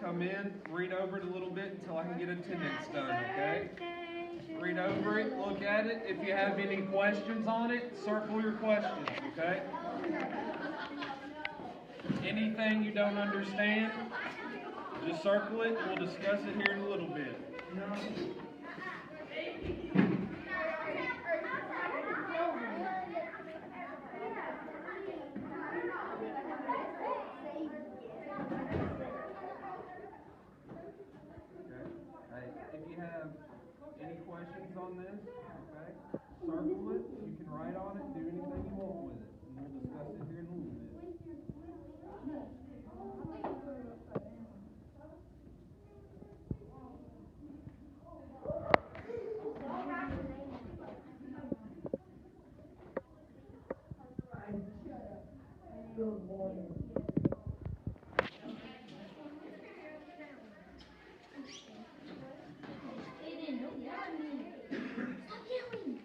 come in, read over it a little bit until I can get attendance done, okay? Read over it, look at it. If you have any questions on it, circle your questions, okay? Anything you don't understand, just circle it. We'll discuss it here in a little bit. If you have any questions on this, okay, circle it. You can write on it, do anything you want with it. And we'll discuss it here in a little bit. Good morning. Hayden, don't yell at me. Stop yelling.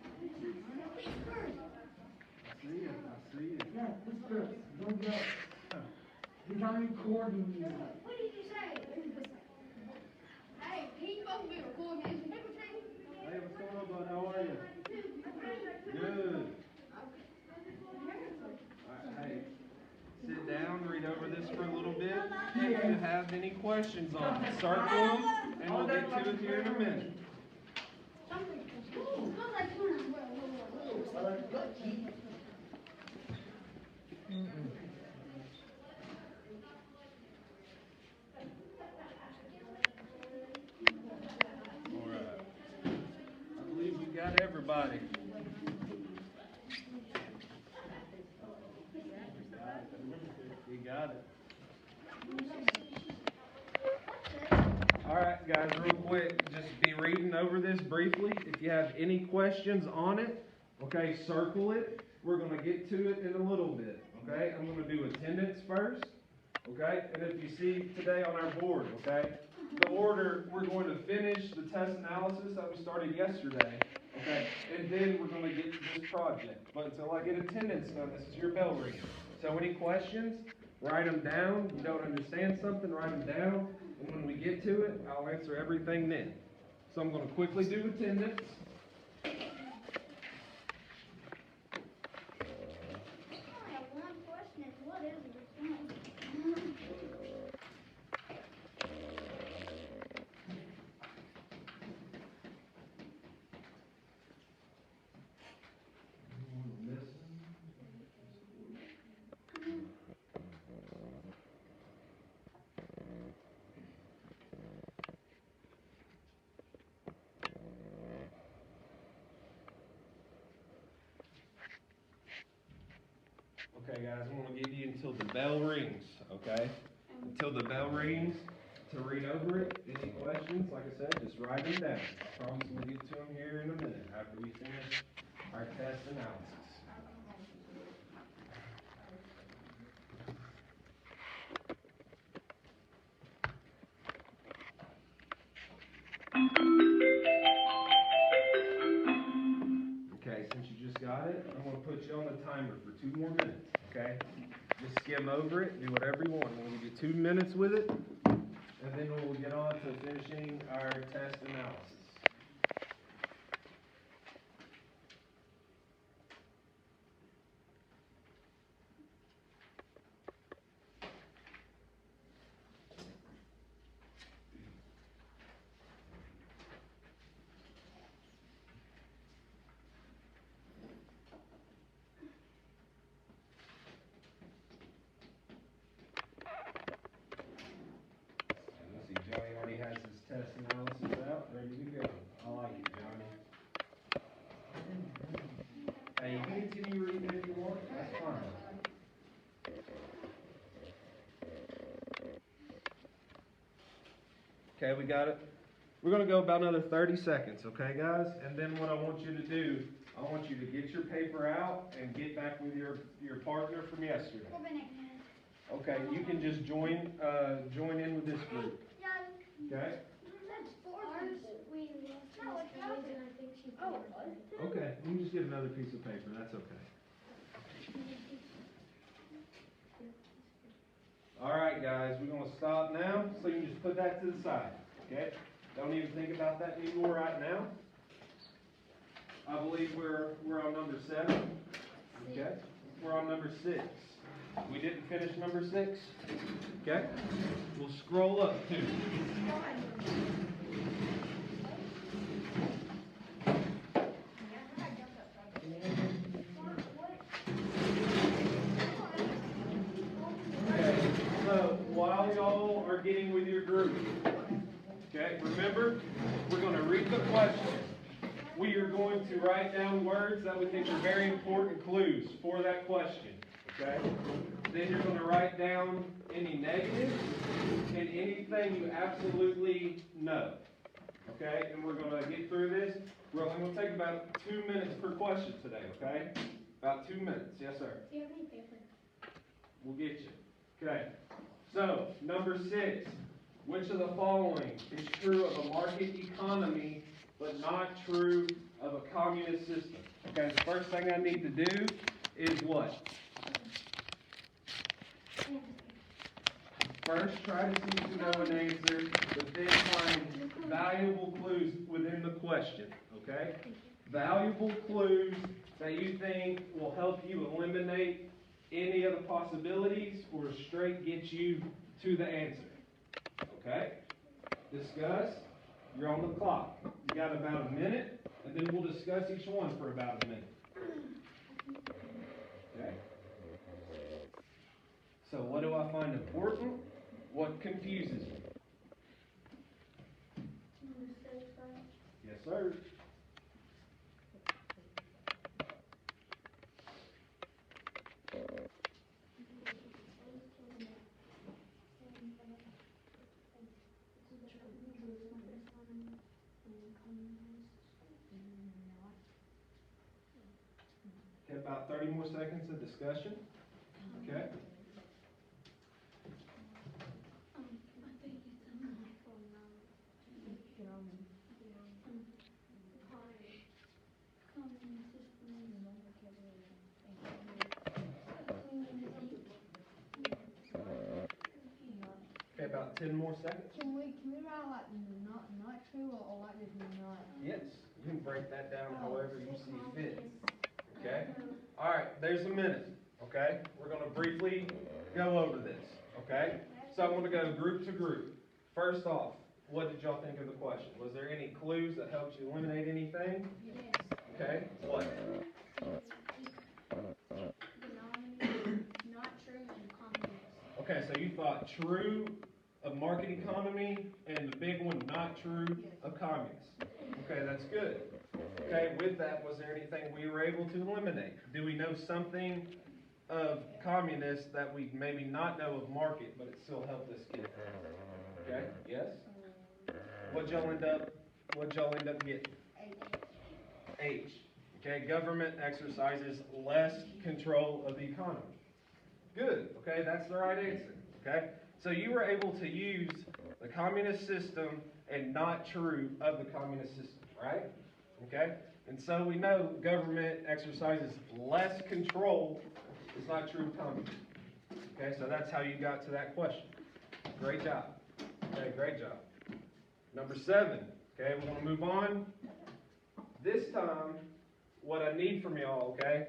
Whisper. I see it. Yeah, whisper. Don't yell. He's on recording you. What did you say? Hey, he's supposed to be recording his paper train. Hey, what's going on, bud? How are you? Good. Alright, hey, sit down, read over this for a little bit. If you have any questions on it, circle them, and we'll get to it here in a minute. Alright. I believe we got everybody. You got it. Alright guys, real quick, just be reading over this briefly. If you have any questions on it, okay, circle it. We're going to get to it in a little bit, okay? I'm going to do attendance first, okay? And if you see today on our board, okay, the order, we're going to finish the test analysis that we started yesterday, okay? And then we're going to get to this project. But until I get attendance done, this is your bell ring. So any questions, write them down. You don't understand something, write them down. And when we get to it, I'll answer everything then. So I'm going to quickly do attendance. Okay guys, I'm going to give you until the bell rings, okay? Until the bell rings to read over it. Any questions, like I said, just write them down. I promise we'll get to them here in a minute after we finish our test analysis. Okay, since you just got it, I'm going to put you on the timer for 2 more minutes, okay? Just skim over it, do whatever you want. I'm going to give you 2 minutes with it, and then we'll get on to finishing our test analysis. Johnny already has his test analysis out, ready to go. I like it, Johnny. Hey, you can continue reading if you want, that's fine. Okay, we got it. We're going to go about another 30 seconds, okay, guys? And then what I want you to do, I want you to get your paper out and get back with your partner from yesterday. Okay, you can just join in with this group. Okay? Okay, you can just get another piece of paper, that's okay. Alright guys, we're gonna stop now, so you can just put that to the side, okay? Don't even think about that anymore right now. I believe we're on number 7, okay? We're on number 6. We didn't finish number 6, okay? We'll scroll up to while y'all are getting with your group, okay, remember, we're going to read the question. We are going to write down words that we think are very important clues for that question, okay? Then you're going to write down any negatives and anything you absolutely know, okay? And we're going to get through this. We're only going to take about 2 minutes per question today, okay? About 2 minutes. Yes, sir. Do you have any paper? We'll get you. Okay. So, number 6, which of the following is true of a market economy, but not true of a communist system? Okay, the first thing I need to do is what? First, try to see if you know an answer, but then find valuable clues within the question, okay? Valuable clues that you think will help you eliminate any of the possibilities or straight get you to the answer. Okay? Discuss. You're on the clock. You got about a minute, and then we'll discuss each one for about a minute. Okay? So what do I find important? What confuses me? Yes, sir. Okay, about 30 more seconds of discussion. Okay. Okay, about 10 more seconds. Can we write like not true or like just not? Yes, you can break that down however you see fit. Okay? Alright, there's a minute. Okay? We're going to briefly go over this. Okay? So I'm going to go group to group. First off, what did y'all think of the question? Was there any clues that helped you eliminate anything? Yes. Okay? What? Not true and communist. Okay, so you thought true of market economy and the big one not true of communist. Okay, that's good. Okay, with that, was there anything we were able to eliminate? Do we know something of communist that we maybe not know of market, but it still helped us get it? Okay, yes? What'd y'all end up getting? H. Okay, government exercises less control of the economy. Good, okay, that's the right answer, okay? So you were able to use the communist system and not true of the communist system, right? Okay? And so we know government exercises less control is not true of communism. Okay, so that's how you got to that question. Great job. Okay, great job. Number 7, okay, we're going to move on. This time, what I need from y'all, okay,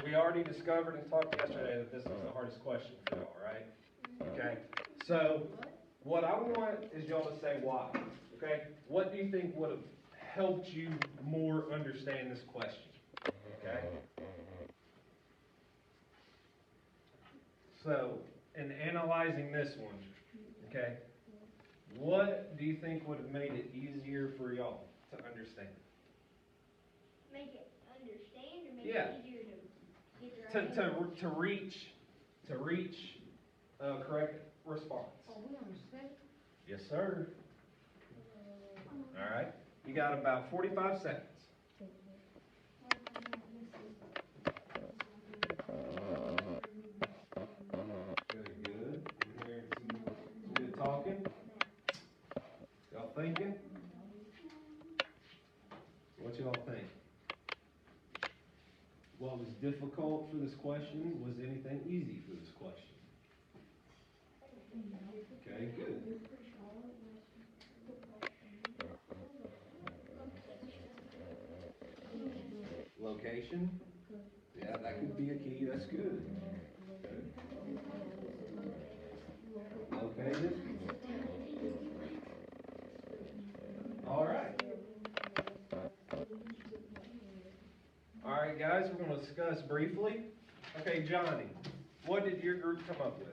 we already discovered and talked yesterday that this was the hardest question for y'all, right? Okay, so what I want is y'all to say why, okay? What do you think would have helped you more understand this question, okay? So, in analyzing this one, okay, what do you think would have made it easier for y'all to understand? Make it understand or make Yeah. it easier to get the right To reach a correct response. Oh, we understand. Yes, sir. All right. You got about 45 seconds. Good, good. I'm hearing some good talking. Y'all thinking? What y'all think? What was difficult for this question? Was anything easy for this question? Okay, good. Location? Yeah, that could be a key. That's good. Located? All right. All right, guys, we're going to discuss briefly. Okay, Johnny, what did your group come up with?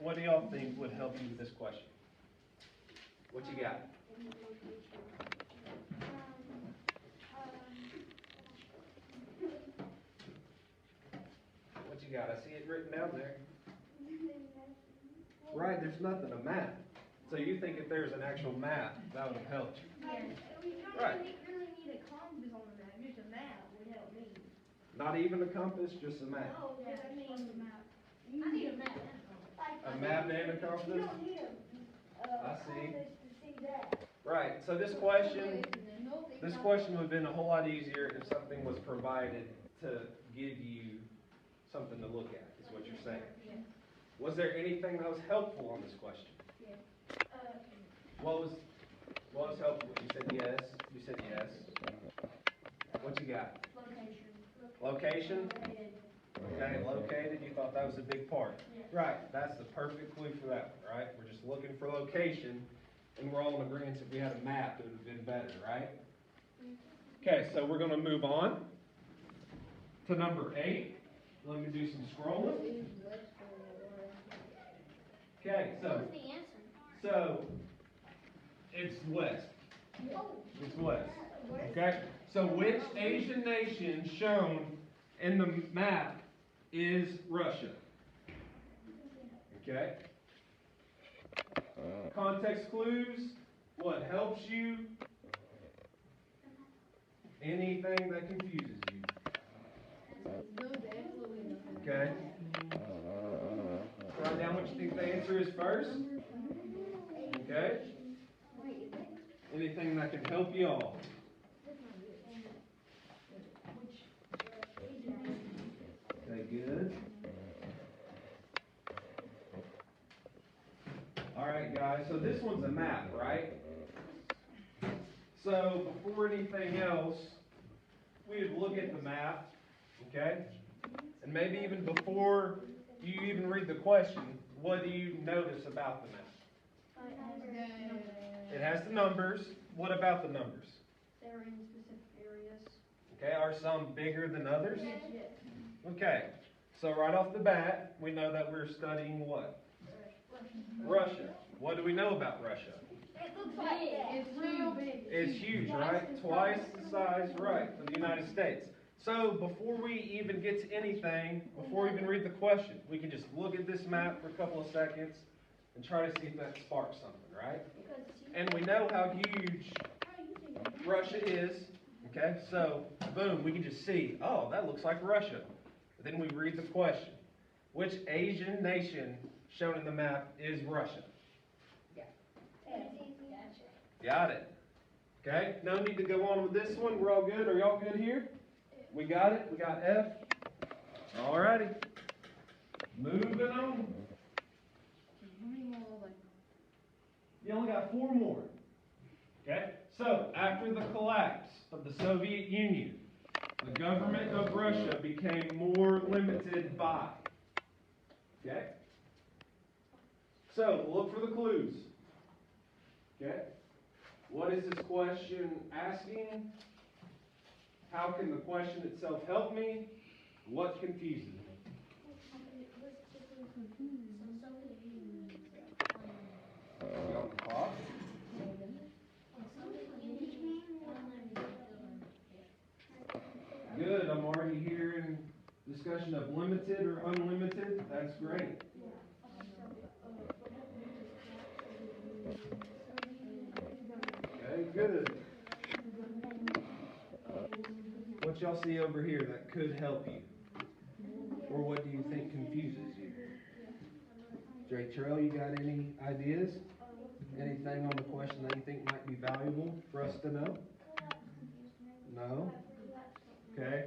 What do y'all think would help you with this question? What you got? What you got? I see it written down there. Right, there's nothing, a map. So you think if there's an actual map, that would have helped you? We don't Right. really need a compass on the map, just a map would help me. Not even a compass, just a map. No, I mean, I need a map. A map and a You compass? don't need I see. compass to see that. Right, so this question would have been a whole lot easier if something was provided to give you something to look at, is what you're saying. Was there anything that was helpful on this question? What was helpful? You said yes. You said yes. What you got? Location? Okay, located. You thought that was a big part. Right, that's the perfect clue for that one, right? We're just looking for location, and we're all in agreement if we had a map, it would have been better, right? Okay, so we're going to move on to number 8. Let me do some scrolling. Okay, so it's west. It's west. Okay, so which Asian nation shown in the map is Russia? Okay. Context clues. What helps you? Anything that confuses you. Okay. Write down what you think the answer is first. Okay. Anything that can help you all. Okay, good. All right, guys, so this one's a map, right? So before anything else, we would look at the map, okay? And maybe even before you even read the question, what do you notice about the map? It has the numbers. What about the numbers? They're in specific areas. Okay, are some bigger than others? Okay, so right off the bat, we know that we're studying what? Russia. What do we know about Russia? It looks like that. It's real big. It's huge, right? Twice the size, right, of the United States. So before we even get to anything, before we even read the question, we can just look at this map for a couple of seconds and try to see if that sparks something, right? And we know how huge Russia is, okay? So, boom, we can just see, oh, that looks like Russia. But then we read the question. Which Asian nation shown in the map is Russia? Got it. Okay, no need to go on with this one. We're all good. Are y'all good here? We got it. We got F. Alrighty. Moving on. You only got 4 more. Okay, so after the collapse of the Soviet Union, the government of Russia became more limited by. Okay? So, look for the clues. Okay? What is this question asking? How can the question itself help me? What confuses me? You on the clock? Good, I'm already hearing discussion of limited or unlimited. That's great. Okay, good. What y'all see over here that could help you? Or what do you think confuses you? J. Terrell, you got any ideas? Anything on the question that you think might be valuable for us to know? No? Okay.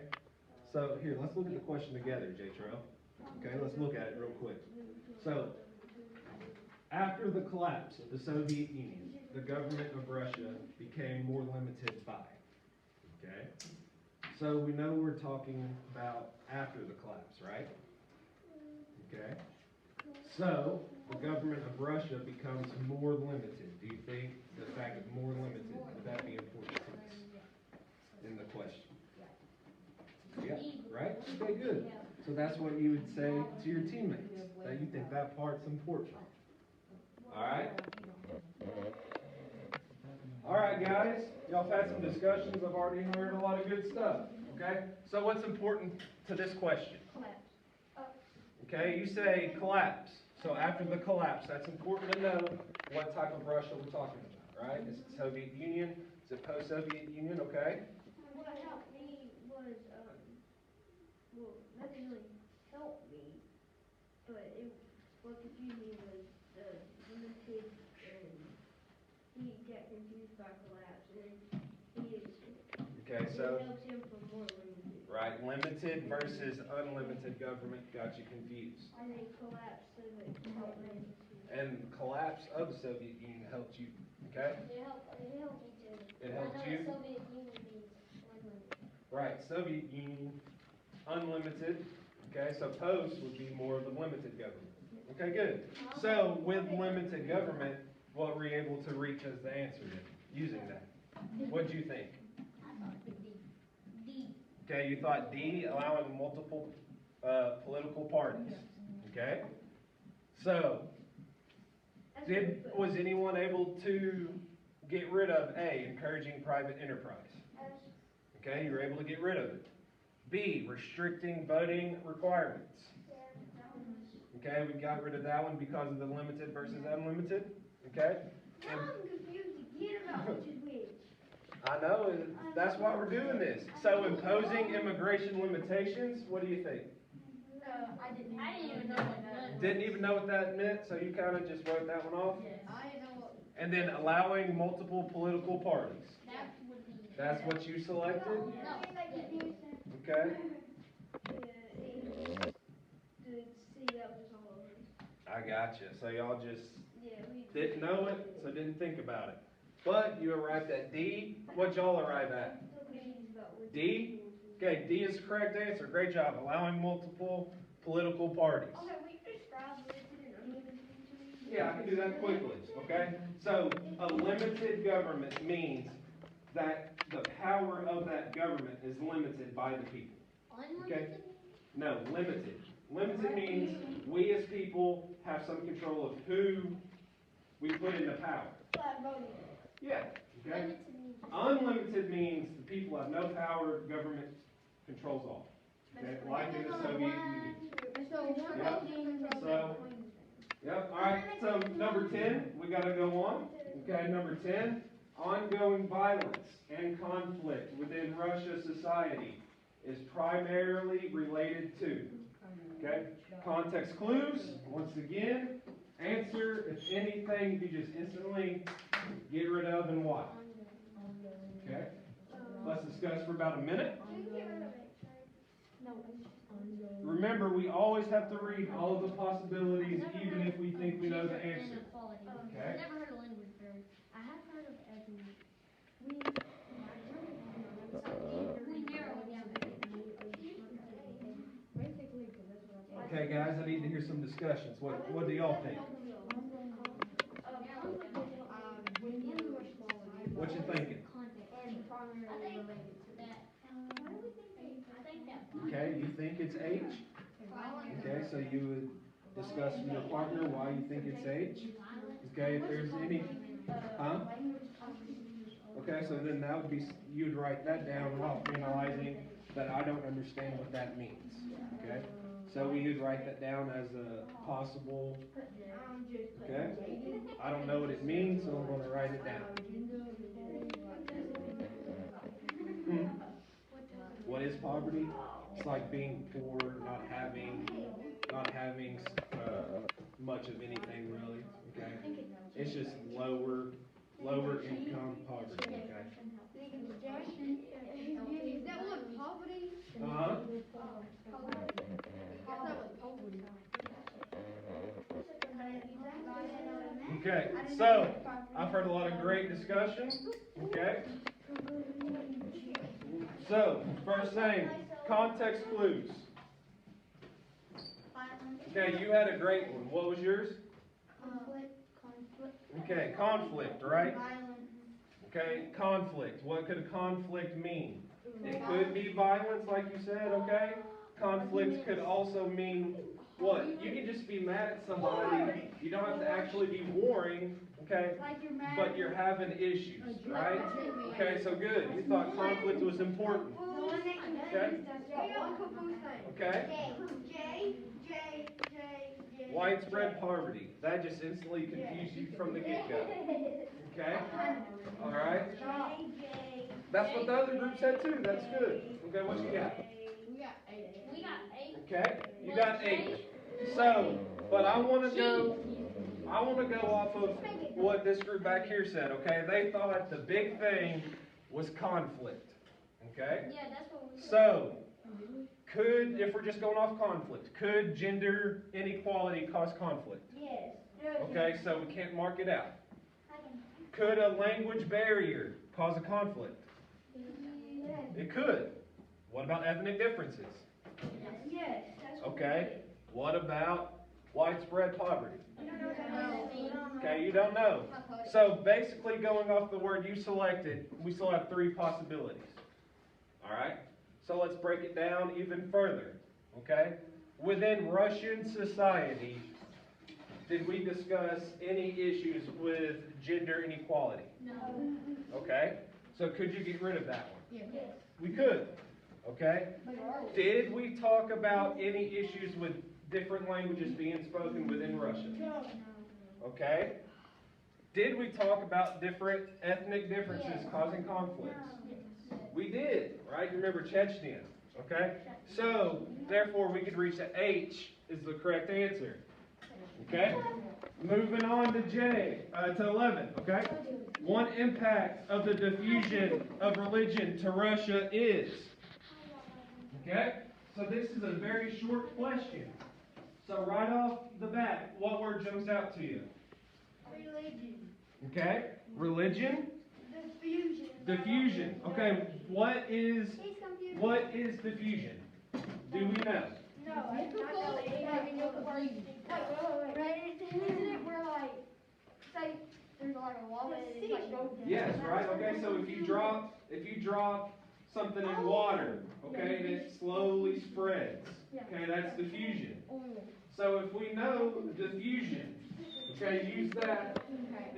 So here, let's look at the question together, J. Terrell. Okay, let's look at it real quick. So, After the collapse of the Soviet Union, the government of Russia became more limited by. Okay? So we know we're talking about after the collapse, right? Okay? So the government of Russia becomes more limited. Do you think the fact of more limited, would that be important to us in the question? Yeah, right? Okay, good. So that's what you would say to your teammates, that you think that part's important. Alright? Alright, guys. Y'all have had some discussions. I've already heard a lot of good stuff. Okay? So what's important to this question? Okay, you say collapse. So after the collapse, that's important to know what type of Russia we're talking about, right? Is it Soviet Union? Is it post-Soviet Union? Okay? What helped me was, well, that didn't really help me, but what confused me was the limited, he got confused by collapse, and Okay, so, it helps him from more limited. right, limited versus unlimited government got you confused. And then collapse, so that helped me. And collapse of the Soviet Union helped you, okay? It helped me too. It helped you? Soviet Union means unlimited. Right, Soviet Union, unlimited, okay? So post would be more of the limited government. Okay, good. So with limited government, what were you able to reach as the answer then, using that? What'd you think? D. Okay, you thought D, allowing multiple political parties. Okay? So, was anyone able to get rid of A, encouraging private enterprise? Okay, you were able to get rid of it. B, restricting voting requirements. Okay, we got rid of that one because of the limited versus unlimited. Okay? Now I'm confused again about which is which. I know, that's why we're doing this. So imposing immigration limitations, what do you think? I didn't even know what that. Didn't even know what that meant, so you kind of just wrote that one off? I didn't know what. And then allowing multiple political parties. That would be. That's what you selected? No. Okay. I gotcha. So y'all just didn't know it, so didn't think about it. But you arrived at D. What'd y'all arrive at? D? Okay, D is the correct answer. Great job. Allowing multiple political parties. Okay, will you describe limited and unlimited to me? Yeah, I can do that quickly, okay? So, a limited government means that the power of that government is limited by the people. Okay? No, limited. Limited means we as people have some control of who we put into power. Yeah, okay? Unlimited means the people have no power, government controls all. Okay, like in the Soviet Union. Yep, alright, so number 10, we gotta go on. Okay, number 10, ongoing violence and conflict within Russia society is primarily related to. Okay, context clues, once again, answer if anything you just instantly get rid of and why. Okay, let's discuss for about a minute. Remember, we always have to read all of the possibilities, even if we think we know the answer. Okay? I've never heard of language barrier. I have heard of we narrow it down. Okay, guys, I need to hear some discussions. What do y'all think? What you thinking? Okay, you think it's H? Okay, so you would discuss with your partner why you think it's H. Okay, if there's any, huh? Okay, so then that would be, you'd write that down while analyzing that I don't understand what that means. Okay, so we would write that down as a possible. Okay, I don't know what it means, so I'm going to write it down. What is poverty? It's like being poor, not having much of anything really. Okay, it's just lower income poverty. Okay. Is that what poverty? Uh-huh. Okay, so I've heard a lot of great discussion. Okay, so first thing, context clues. Okay, you had a great one. What was yours? Conflict. Okay, conflict, right? Violence. Okay, conflict. What could a conflict mean? It could be violence, like you said, okay? Conflict could also mean what? You can just be mad at somebody. You don't have to actually be warring, okay? But you're having issues, right? Okay, so good. You thought conflict was important. Okay? Okay? Widespread poverty. That just instantly confused you from the get-go. Okay? All right? That's what the other group said too. That's good. Okay, what you got? We got 8. Okay, you got 8. So, but I want to go off of what this group back here said. Okay, they thought the big thing was conflict. Okay. Yeah, that's what we said. So, if we're just going off conflict, could gender inequality cause conflict? Yes. Okay, so we can't mark it out. Could a language barrier cause a conflict? It could. What about ethnic differences? Yes. Okay. What about widespread poverty? No. Okay, you don't know. So basically going off the word you selected, we still have 3 possibilities. Alright? So let's break it down even further. Okay? Within Russian society, did we discuss any issues with gender inequality? No. Okay? So could you get rid of that one? Yes. We could. Okay? Did we talk about any issues with different languages being spoken within Russia? No. Okay? Did we talk about different ethnic differences causing conflicts? We did, right? Remember Chechnya. Okay? So, therefore, we could reach that H is the correct answer. Okay? Moving on to to 11. Okay? One impact of the diffusion of religion to Russia is. Okay? So this is a very short question. So right off the bat, what word jumps out to you? Religion. Okay? Religion? Diffusion. Diffusion. Okay, what is He's confused. diffusion? Do we know? No, it's not wait. Isn't it where like, say, there's like a lava and it's like goes down? Yes, right? Okay, so if you drop something in water, okay, and it slowly spreads, okay, that's diffusion. So if we know diffusion, okay, use that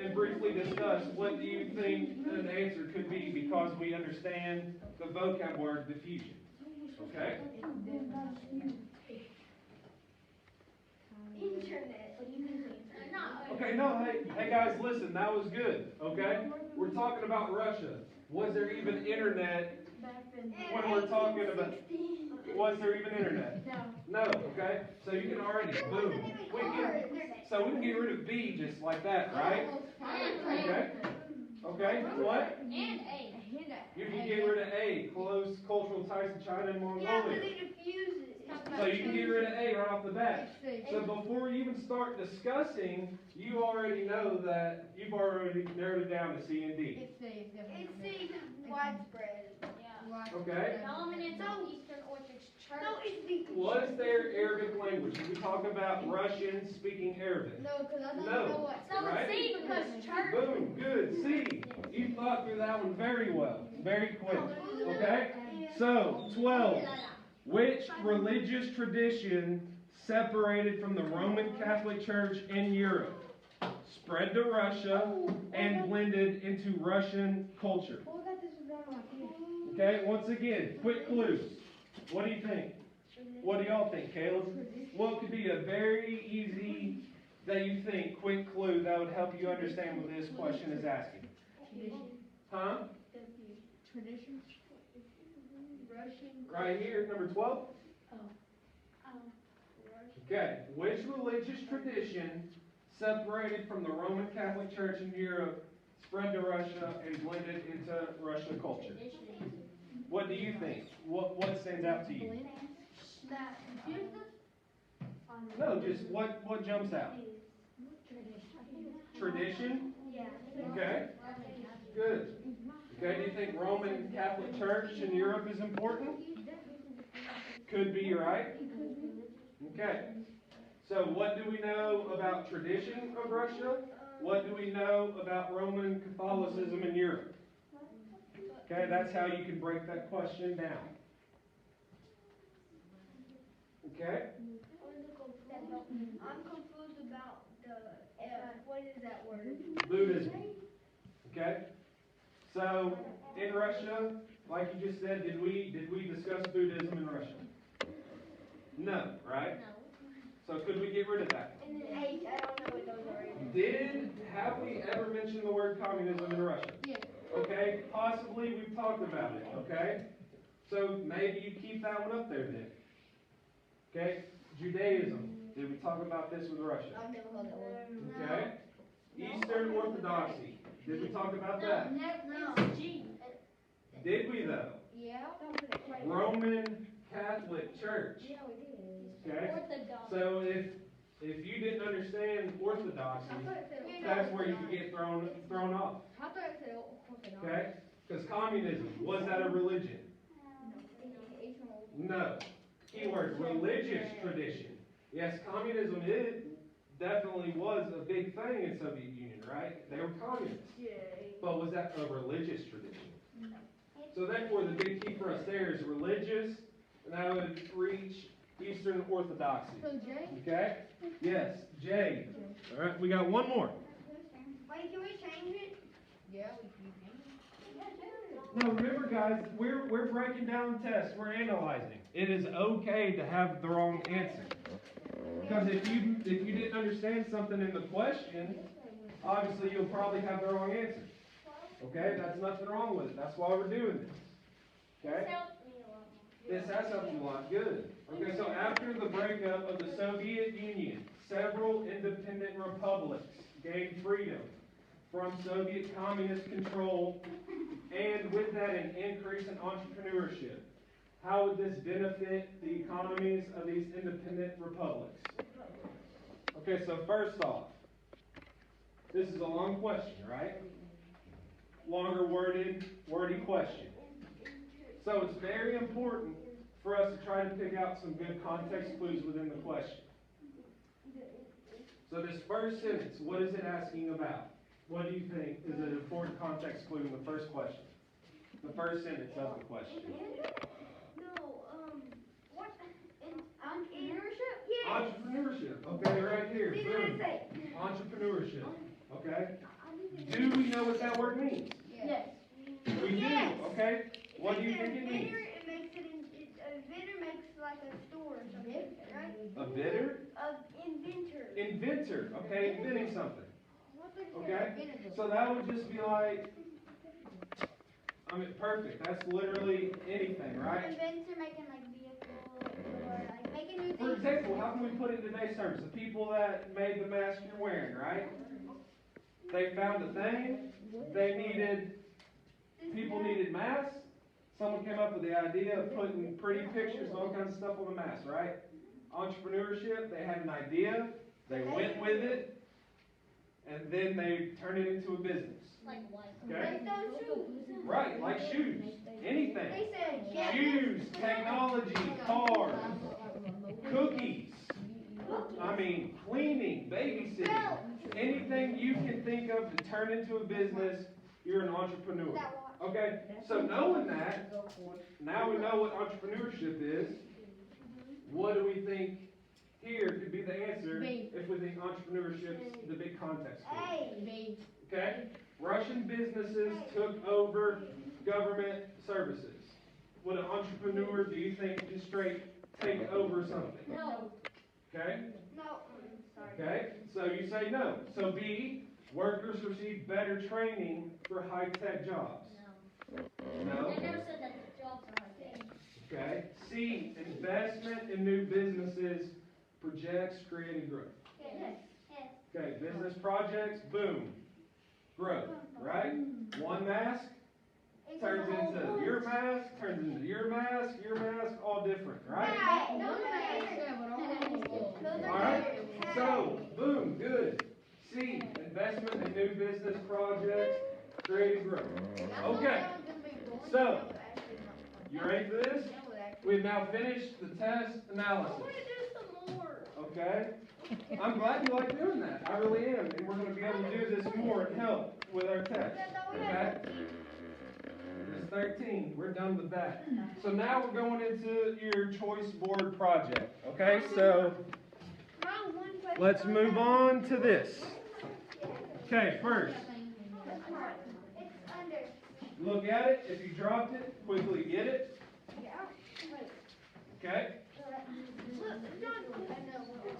and briefly discuss what do you think an answer could be because we understand the vocab word diffusion. Okay? Internet. Okay, no, hey guys, listen, that was good, okay? We're talking about Russia. Was there even internet when we're talking about, was there even internet? No, okay? So you can already, boom. So we can get rid of B just like that, right? Okay? Okay, what? And A. You can get rid of A, close cultural ties to China and Yeah, Mongolia. but it diffuses. So you can get rid of A right off the bat. So before you even start discussing, you already know that you've already narrowed it down to C and D. It's C because widespread. Yeah. Okay? Dominance of Eastern Orthodox Church. No, it's B. Was there Arabic language? Did we talk about Russians speaking Arabic? No, because I don't No. know what. So Right? it's C because church. Boom, good. C. You thought through that one very well. Very quick. Okay? So, 12. Which religious tradition separated from the Roman Catholic Church in Europe, spread to Russia, and blended into Russian culture? Okay, once again, quick clues. What do you think? What do y'all think, Caleb? What could be a very easy, that you think, quick clue that would help you understand what this question is asking? Huh? Tradition. Russian. Right here, number 12. Okay, which religious tradition separated from the Roman Catholic Church in Europe, spread to Russia, and blended into Russian culture? What do you think? What stands out to you? That confused us? No, just what jumps out? Tradition? Yeah. Okay. Good. Okay, do you think Roman Catholic Church in Europe is important? Could be, right? Okay. So what do we know about tradition of Russia? What do we know about Roman Catholicism in Europe? Okay, that's how you can break that question down. Okay? I'm confused about what is that word? Buddhism. Okay? So, in Russia, like you just said, did we discuss Buddhism in Russia? No, right? So could we get rid of that? And then H, I don't know what those are. Have we ever mentioned the word communism in Russia? Yes. Okay, possibly we've talked about it, okay? So maybe you keep that one up there then. Okay, Judaism. Did we talk about this with Russia? I've never heard that word. Okay. Eastern Orthodoxy. Did we talk about that? No. Did we though? Yeah. Roman Catholic Church. Yeah, we did. Okay. Orthodox. So if you didn't understand Orthodoxy, that's where you could get thrown off. I thought it said Orthodox. Okay? Because communism, was that a religion? No. Keyword, religious tradition. Yes, communism definitely was a big thing in Soviet Union, right? They were communists. But was that a religious tradition? No. So therefore, the big key for us there is religious, and that would reach Eastern Orthodoxy. So J? Okay? Yes, J. All right, we got one more. Wait, can we change it? Yeah, we can. No, remember guys, we're breaking down the test. We're analyzing. It is okay to have the wrong answer. Because if you didn't understand something in the question, obviously you'll probably have the wrong answer. Okay? That's nothing wrong with it. That's why we're doing this. Okay? This has helped you a lot. Good. Okay, so after the breakup of the Soviet Union, several independent republics gained freedom from Soviet communist control, and with that an increase in entrepreneurship. How would this benefit the economies of these independent republics? Okay, so first off, this is a long question, right? Longer wordy question. So it's very important for us to try to pick out some good context clues within the question. So this first sentence, what is it asking about? What do you think is an important context clue in the first question? The first sentence of the question. What? Entrepreneurship? Yeah. Entrepreneurship. Okay, right here. Boom. Entrepreneurship. Okay. Do we know what that word means? Yes. We do. Okay. What do you think it means? It makes a bidder makes like a store or something, right? A bidder? Inventor. Inventor. Okay, inventing something. Okay. So that would just be like, perfect. That's literally anything, right? Inventor making like vehicles or like making new things. For example, how can we put it in today's terms? The people that made the mask you're wearing, right? They found a thing. People needed masks. Someone came up with the idea of putting pretty pictures and all kinds of stuff on the mask, right? Entrepreneurship, they had an idea. They went with it. And then they turned it into a business. Okay? Like those shoes. Right, like shoes. Anything. They said Shoes, technology, cars, cookies. Cleaning, babysitting. Anything you can think of to turn into a business, you're an entrepreneur. Okay? So knowing that, now we know what entrepreneurship is. What do we think here could be the answer if we think entrepreneurship's the big context? Okay? Russian businesses took over government services. Would an entrepreneur, do you think, just straight take over something? No. Okay? No. Sorry. Okay? So you say no. So B, workers receive better training for high-tech jobs. No. They never said that the jobs are high-tech. Okay? C, investment in new businesses projects creative growth. Yes. Okay, business projects, boom. Growth, right? One mask turns into your mask, all different, right? Alright, so, boom, good. Okay, so, you ready for this? We've now finished the test analysis. I want to do some more. Okay? I'm glad you like doing that. I really am. And we're going to be able to do this more and help with our test. Okay? There's 13. We're done with that. So now we're going into your choice board project. Okay? So let's move on to this. Okay, first. Look at it. If you dropped it, quickly get it. Okay?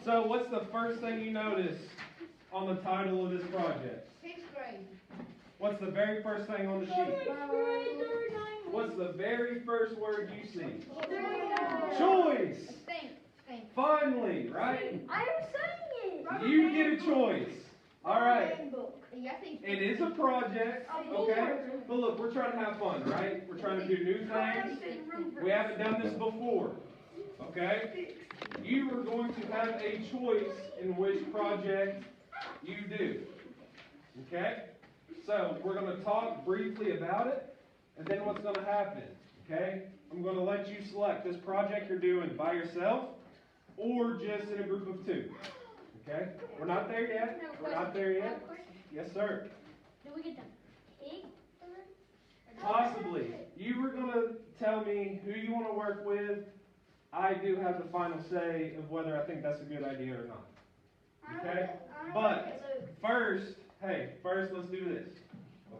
So what's the first thing you notice on the title of this project? 6th grade. What's the very first thing on the sheet? What's the very first word you see? Choice. Finally, right? I'm saying it. You get a choice. All right. It is a project, okay? But look, we're trying to have fun, right? We're trying to do new things. We haven't done this before, okay? You are going to have a choice in which project you do, okay? So we're going to talk briefly about it, and then what's going to happen, okay? I'm going to let you select this project you're doing by yourself or just in a group of two, okay? We're not there yet. We're not there yet. Yes, sir. Do we get the pig? Possibly. You were going to tell me who you want to work with. I do have the final say of whether I think that's a good idea or not. Okay? But first let's do this.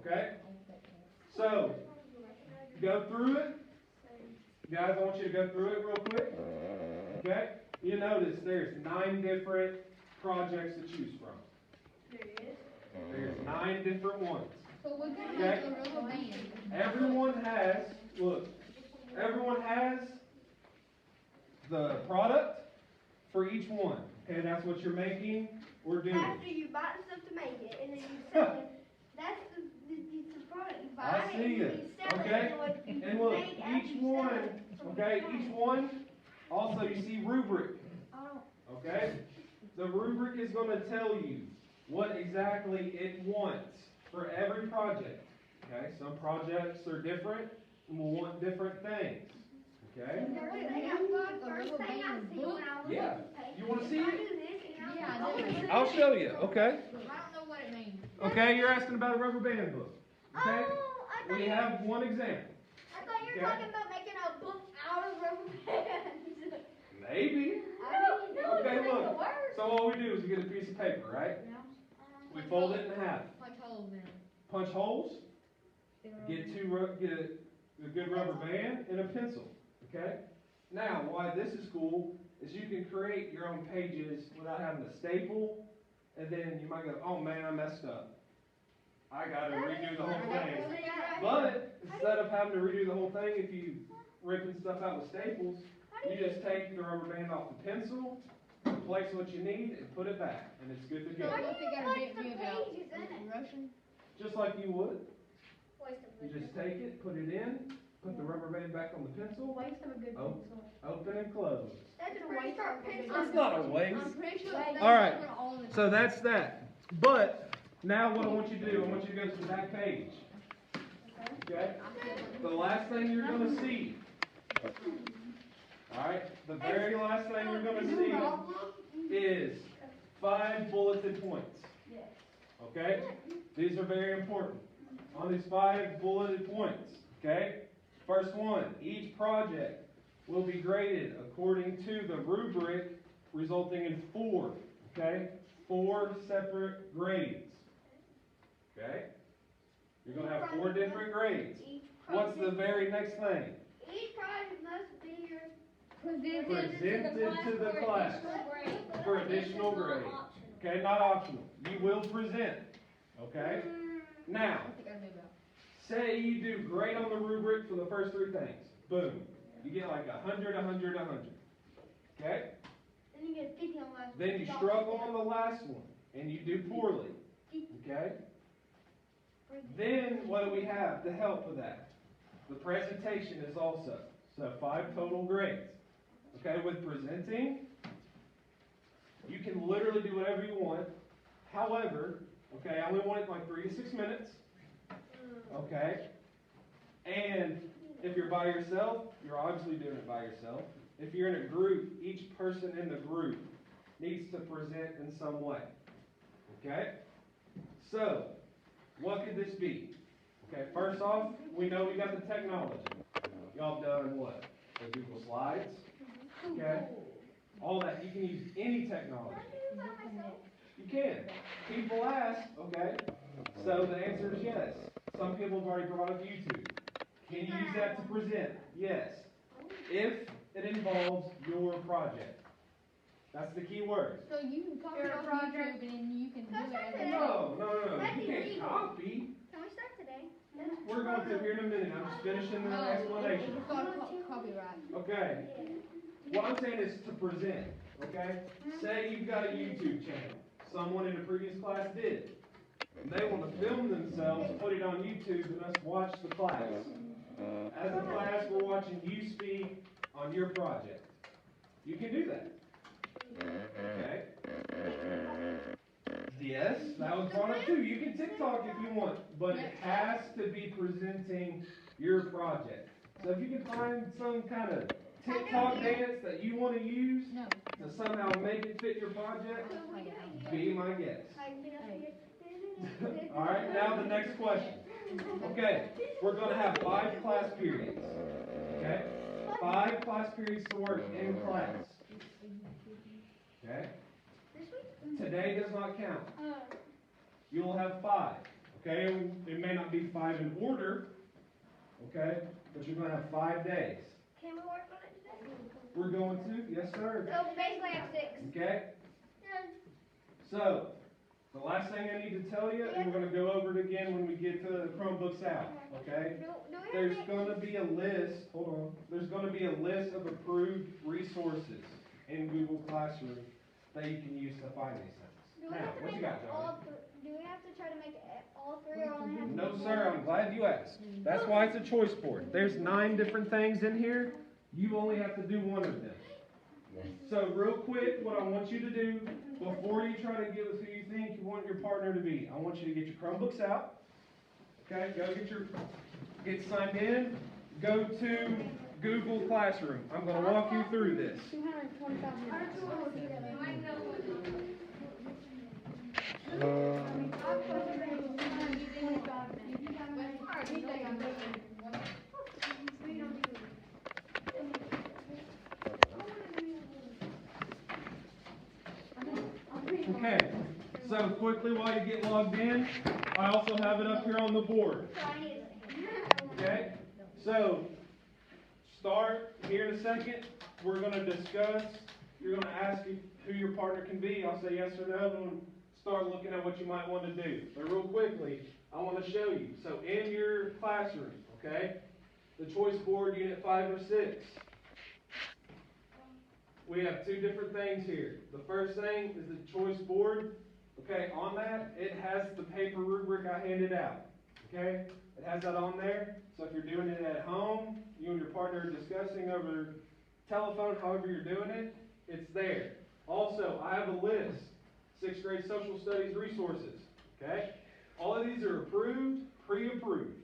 Okay? So, go through it. Guys, I want you to go through it real quick. Okay? You notice there's 9 different projects to choose from. There's 9 different ones. So we're gonna Okay? make a rubber band. Everyone has the product for each one. Okay, that's what you're making or doing. After you buy the stuff to make it, and then you sell it, that's the product. You buy I it, see and you. then you sell Okay? it, and what you And look, made after each you sell one, it. okay, each one, also you see rubric. Okay? The rubric is going to tell you what exactly it wants for every project. Okay? Some projects are different and will want different things. Okay? Yeah. You want to see it? Yeah, I do. I'll show you. Okay? I don't know what it means. Okay, you're asking about a rubber band book. Okay? Oh, I thought We have one example. I thought you were Okay. talking about making a book out of rubber bands. Maybe. No, Okay, it's look. the word. So all we do is we get a piece of paper, right? We fold it in half. Punch holes in it. Punch holes. Get a good rubber band and a pencil. Okay? Now, why this is cool is you can create your own pages without having to staple, and then you might go, oh man, I messed up. I gotta redo the whole thing. But instead of having to redo the whole thing, if you ripping stuff out with staples, you just take the rubber band off the pencil, place what you need, and put it back, and it's good to go. Russian? Just like you would. You just take it, put it in, put the rubber band back on the pencil, Waste of a good Oh. pencil. open and close. That's a pretty sharp pencil. That's not a waste. I'm pretty sure All right. So that's that. But now what I want you to do, I want you to go to the back page. Okay? The last thing you're going to see. All right? The very last thing you're going to see is 5 bulleted points. Okay? These are very important. On these 5 bulleted points. Okay? First one, each project will be graded according to the rubric resulting in 4. Okay? 4 separate grades. Okay? You're going to have 4 different grades. What's the very next thing? Each project must be Presented to the class for additional grade. Okay, not optional. You will present. Okay? Now, say you do great on the rubric for the first 3 things. Boom. You get like 100, 100, 100. Okay? Then you get 50 on the last. Then you struggle on the last one, and you do poorly. Okay? Then what do we have to help with that? The presentation is also. So 5 total grades. Okay, with presenting, you can literally do whatever you want. However, okay, I only want it like 3 to 6 minutes. Okay? And if you're by yourself, you're obviously doing it by yourself. If you're in a group, each person in the group needs to present in some way. Okay? So, what could this be? Okay, first off, we know we got the technology. Y'all done what? The Google Slides? Okay? All that. You can use any technology. You can. People ask, okay? So the answer is yes. Some people have already brought up YouTube. Can you use that to present? Yes. If it involves your project. That's the key word. So you can copy it off YouTube and you can do it as a No. You can't copy. Can we start today? We're going to here in a minute. I'm just finishing the explanation. It's called copyright. Okay. What I'm saying is to present. Okay? Say you've got a YouTube channel. Someone in a previous class did. And they want to film themselves, put it on YouTube, and us watch the class. As a class, we're watching you speak on your project. You can do that. Okay? Yes, that was brought up too. You can TikTok if you want, but it has to be presenting your project. So if you can find some kind of TikTok dance that you want to use to somehow make it fit your project, be my guest. All right, now the next question. Okay, we're going to have 5 class periods. Okay? 5 class periods to work in class. Okay? Today does not count. You will have 5. Okay? It may not be 5 in order. Okay? But you're going to have 5 days. Can we work on it today? We're going to? Yes, sir. So basically I have 6. Okay? So, the last thing I need to tell you, and we're going to go over it again when we get to the Chromebooks out. Okay? There's going to be a list, hold on, there's going to be a list of approved resources in Google Classroom that you can use to find these things. Now, what you got, Johnny? Do we have to try to make all 3 or only have No, sir, I'm glad you asked. That's why it's a choice board. There's 9 different things in here. You only have to do one of them. So real quick, what I want you to do, before you try to give us who you think you want your partner to be, I want you to get your Chromebooks out. Okay, get signed in. Go to Google Classroom. I'm going to walk you through this. 225 Okay, so quickly while you get logged in, I also have it up here on the board. Okay, so start here in a second. We're going to discuss, you're going to ask who your partner can be. I'll say yes or no, and start looking at what you might want to do. But real quickly, I want to show you. So in your classroom, okay, the choice board, unit 5 or 6. We have 2 different things here. The first thing is the choice board. Okay, on that, it has the paper rubric I handed out. Okay, it has that on there. So if you're doing it at home, you and your partner are discussing over telephone, however you're doing it, it's there. Also, I have a list, 6th grade social studies resources. Okay, all of these are approved, pre-approved.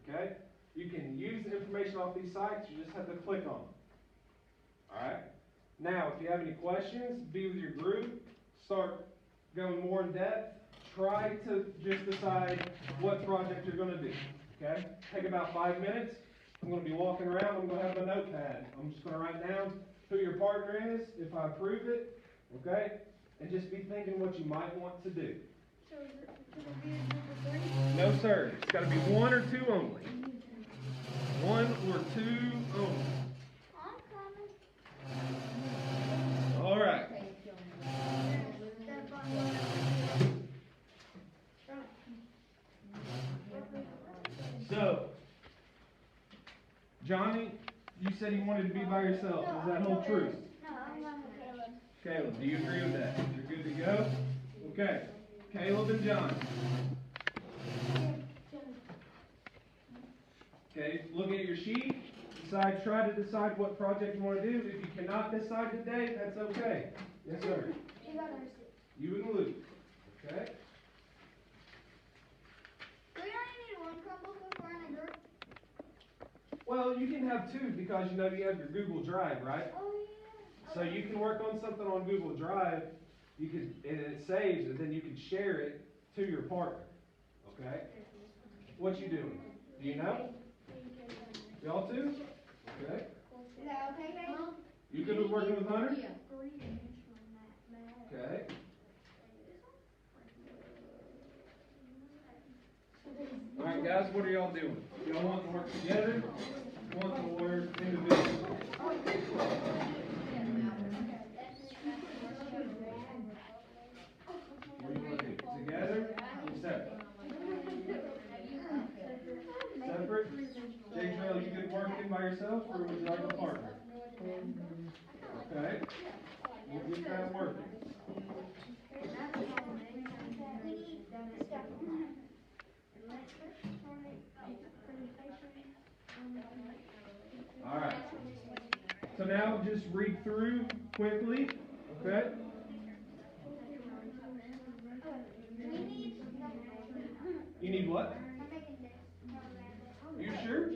Okay, you can use the information off these sites. You just have to click on them. All right. Now, if you have any questions, be with your group, start going more in depth, try to just decide what project you're going to do, okay? Take about 5 minutes. I'm going to be walking around, I'm going to have a notepad. I'm just going to write down who your partner is, if I approve it, okay? And just be thinking what you might want to do. So is it be a group of 3? No, sir. It's got to be 1 or 2 only. 1 or 2 only. All right. So, Johnny, you said you wanted to be by yourself. Is that whole true? No, I'm not with Caleb. Caleb, do you agree with that? You're good to go? Okay. Caleb and John. Okay, look at your sheet. Try to decide what project you want to do. If you cannot decide today, that's okay. Yes, sir. You and Luke. Okay? Do we only need 1 Chromebook? Well, you can have two because you know you have your Google Drive, right? Oh, yeah. So you can work on something on Google Drive, you could, and it saves, and then you can share it to your partner, okay? What you doing? Do you know? Y'all too? Okay. Is that okay, Hayden? You good with working with Hunter? Yeah. Three-dimensional map. Okay. Alright guys, what are y'all doing? Y'all want to work together? Want to work individually? What do you want to do? Together or separate? Separate? Jay Trail, you good working by yourself or would you like a partner? Okay. We'll get that working. Alright. So now just read through quickly, okay? You need what? You sure?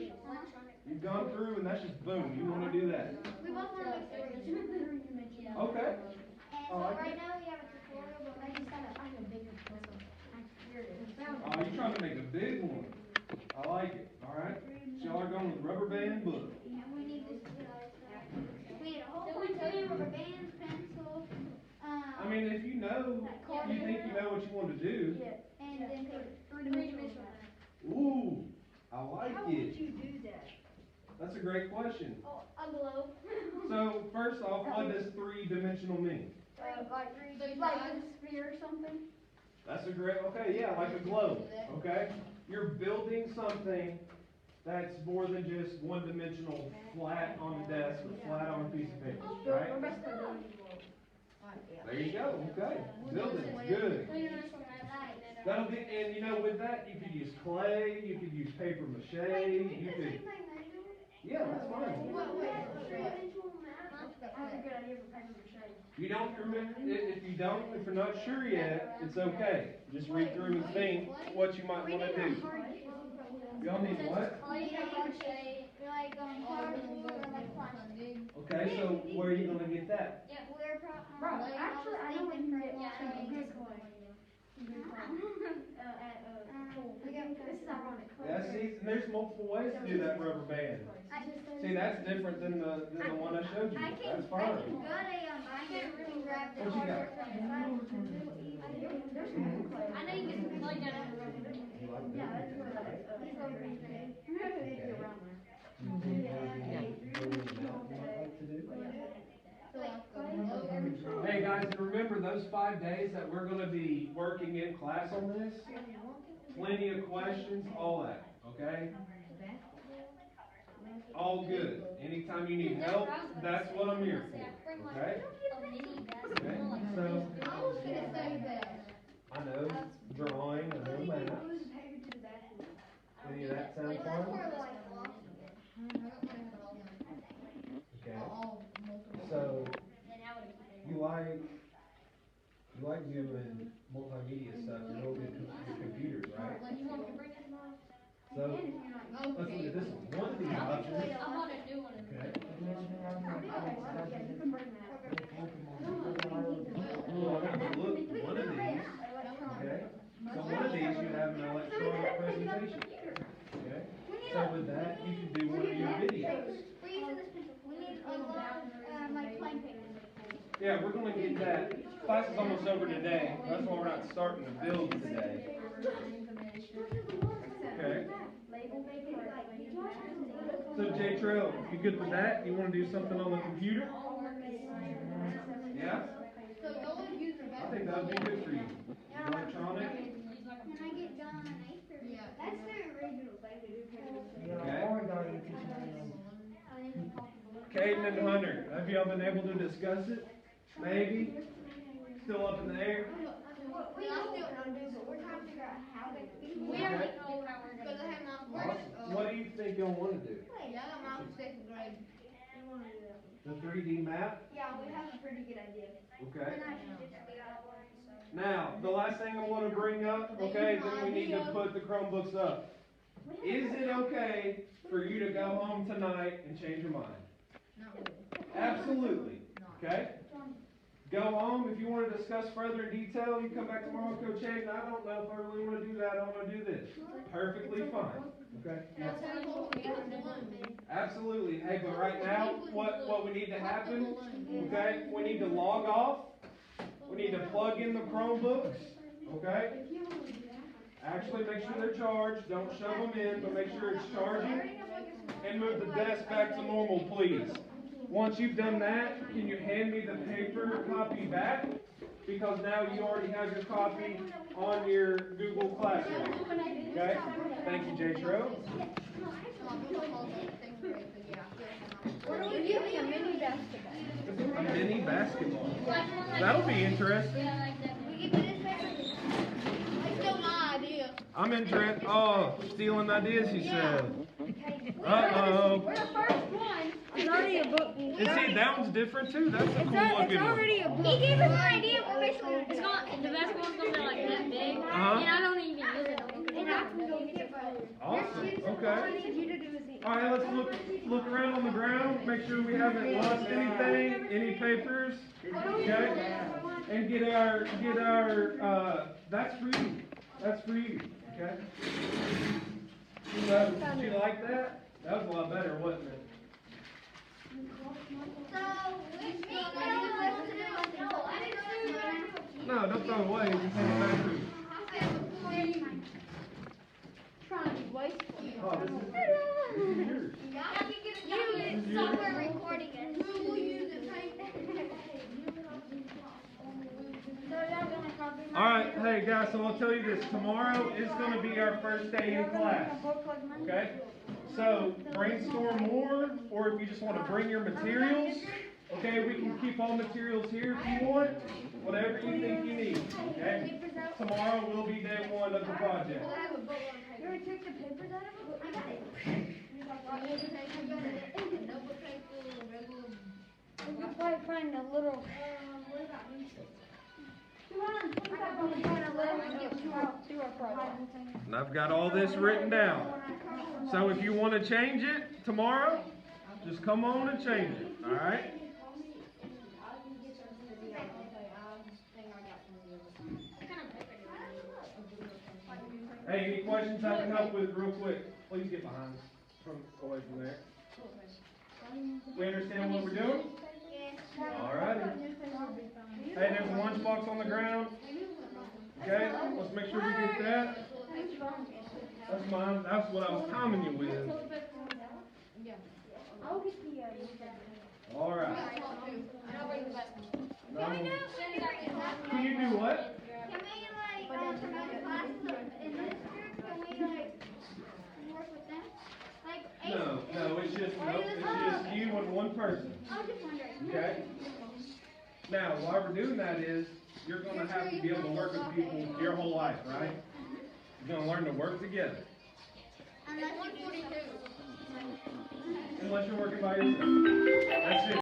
You've gone through and that's just boom, you want to do that. We both want to make three-dimensional. Okay. And so right now we have a tutorial, but I just gotta find a bigger puzzle. Here it is. Oh, you're trying to make a big one. I like it. Alright. So y'all are going with rubber band book. Yeah, we need this. We need a whole bunch of rubber bands, pencils. I mean, if you know, you think you know what you want to do. And then three-dimensional. Ooh, I like How would it. you do that? That's a great question. Oh, a globe. So, first off, what does three-dimensional mean? Like a sphere or something? That's a great, okay, yeah, like a globe, okay? You're building something that's more than just one-dimensional, flat on the desk or flat on a piece of paper, right? There you go, okay. Building's good. That'll be, and you know, with that, you could use clay, you could use paper mache, you could, yeah, that's fine. You don't remember, if you don't, if you're not sure yet, it's okay. Just read through and think what you might want to do. Y'all need what? Okay, so where are you gonna get that? Bro, actually, I know where you can get some good clay. This is ironic. Yeah, see, and there's multiple ways to do that rubber band. See, that's different than the one I showed you. That's fine. I can grab the What you got? I know you can play down. Yeah, that's where Hey guys, and remember those 5 days that we're gonna be working in class on this? Plenty of questions, all that, okay? All good. Anytime you need help, that's what I'm here for, okay? Okay, so, I know, drawing, I know math. Any of that sound fun? Okay, so, you like doing multimedia stuff, you're real good with computers, right? So, let's look at this one. One of these options, okay? Well, look, one of these, okay? So one of these, you have an electronic presentation, okay? So with that, you can do one of your videos. We're using this pencil. We need a lot of, like, plain paper. Yeah, we're gonna get that. Class is almost over today. That's why we're not starting to build today. Okay. So Jay Trail, you good with that? You wanna do something on the computer? Yeah? I think that would be good for you. Electronic? Can I get John an ice cream? Yeah. That's the original thing to do. Okay. Hayden and Hunter, have y'all been able to discuss it? Maybe? Still up in the air? We know what we're gonna do, but we're trying to figure out how to do it. We already know how we're gonna do it. Awesome. What do you think y'all wanna do? Yeah, I got mine from second grade. We wanna do that. The 3D map? Yeah, we have a pretty good idea. Okay. We're not just we got one, so. Now, the last thing I wanna bring up, okay, then we need to put the Chromebooks up. Is it okay for you to go home tonight and change your mind? Absolutely, okay? Go home, if you want to discuss further in detail, you come back tomorrow, Coach Hayden, I don't know if I really want to do that, I want to do this. Perfectly fine, okay? Absolutely, hey, but right now, what we need to happen, okay, we need to log off, we need to plug in the Chromebooks, okay? Actually, make sure they're charged, don't shove them in, but make sure it's charging, and move the desk back to normal, please. Once you've done that, can you hand me the paper copy back? Because now you already have your copy on your Google Classroom. Okay? Thank you, J. Shro. We're giving a mini basketball. A mini basketball. That'll be interesting. We give you this paper. I stole my idea. I'm interested. Oh, stealing ideas, he said. Uh-oh. We're the first one. It's already a book. And see, that one's different too. That's a cool looking one. It's already a book. He gave us an idea. We're basically It's not, the basketball's gonna be like that big, Uh-huh. and I don't even use it. Awesome. Okay. All I need you to do is All right, let's look around on the ground. Make sure we haven't lost anything, any papers. Okay. And get our. That's for you. That's for you. Okay. Did you like that? That was a lot better, wasn't it? No, don't throw it away. You take it back to you. trying to be wasteful. Oh, this is yours. Software recording it. All right, hey guys, so I'll tell you this. Tomorrow is going to be our first day in class. Okay? So brainstorm more, or if you just want to bring your materials, okay, we can keep all materials here if you want. Whatever you think you need. Okay? Tomorrow will be day one of the project. You ever took the papers out of it? I got it. We could probably find a little. What about me? And I've got all this written down. So if you want to change it tomorrow, just come on and change it. All right? Hey, any questions I can help with real quick? Please get behind us, away from there. We understand what we're doing? All righty. Hey, there's a lunchbox on the ground. Okay, let's make sure we get that. That's mine. That's what I was timing you with. All right. Can you do what? Can we some other classes in this group? Can we work with them? No, it's just you and one person. I was just wondering. Okay? Now, why we're doing that is you're going to have to be able to work with people your whole life, right? You're going to learn to work together. Unless you're 42. Unless you're working by yourself. That's it.